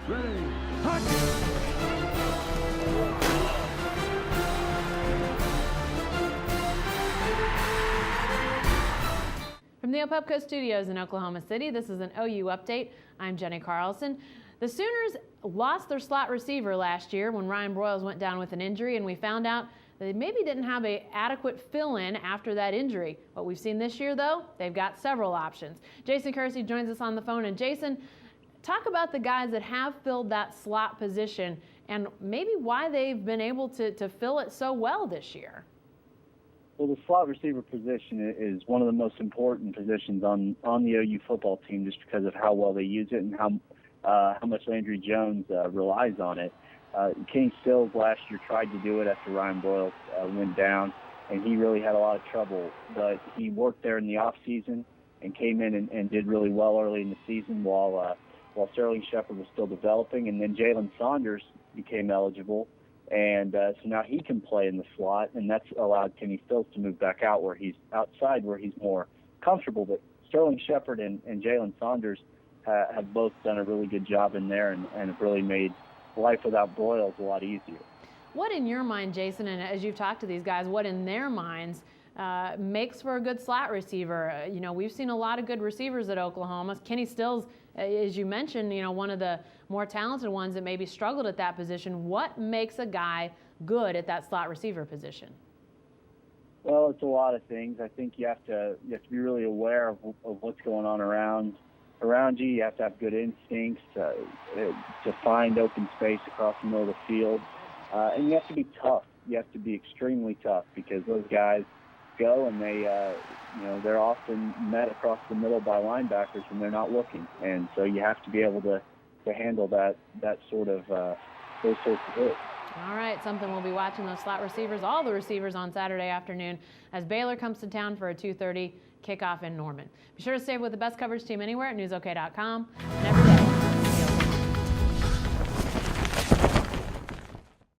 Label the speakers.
Speaker 1: Ready, hot!
Speaker 2: From the Opepco Studios in Oklahoma City, this is an OU Update. I'm Jenni Carlson. The Sooners lost their slot receiver last year when Ryan Broyles went down with an injury, and we found out that they maybe didn't have an adequate fill-in after that injury. What we've seen this year, though, they've got several options. Jason Kersey joins us on the phone. And Jason, talk about the guys that have filled that slot position and maybe why they've been able to fill it so well this year.
Speaker 3: Well, the slot receiver position is one of the most important positions on the OU football team, just because of how well they use it and how much Landry Jones relies on it. Kenny Stills last year tried to do it after Ryan Broyles went down, and he really had a lot of trouble. But he worked there in the off season and came in and did really well early in the season while Sterling Shepard was still developing, and then Jalen Saunders became eligible. And so now he can play in the slot, and that's allowed Kenny Stills to move back out where he's outside, where he's more comfortable. But Sterling Shepard and Jalen Saunders have both done a really good job in there and have really made life without Broyles a lot easier.
Speaker 2: What in your mind, Jason, and as you've talked to these guys, what in their minds makes for a good slot receiver? You know, we've seen a lot of good receivers at Oklahoma. Kenny Stills, as you mentioned, you know, one of the more talented ones that maybe struggled at that position. What makes a guy good at that slot receiver position?
Speaker 3: Well, it's a lot of things. I think you have to be really aware of what's going on around you. You have to have good instincts to find open space across the middle of the field, and you have to be tough. You have to be extremely tough, because those guys go and they're often met across the middle by linebackers when they're not looking, and so you have to be able to handle that sort of those sorts of hits.
Speaker 2: All right, something we'll be watching those slot receivers, all the receivers, on Saturday afternoon as Baylor comes to town for a 2:30 kickoff in Norman. Be sure to stay with the best coverage team anywhere at newsok.com.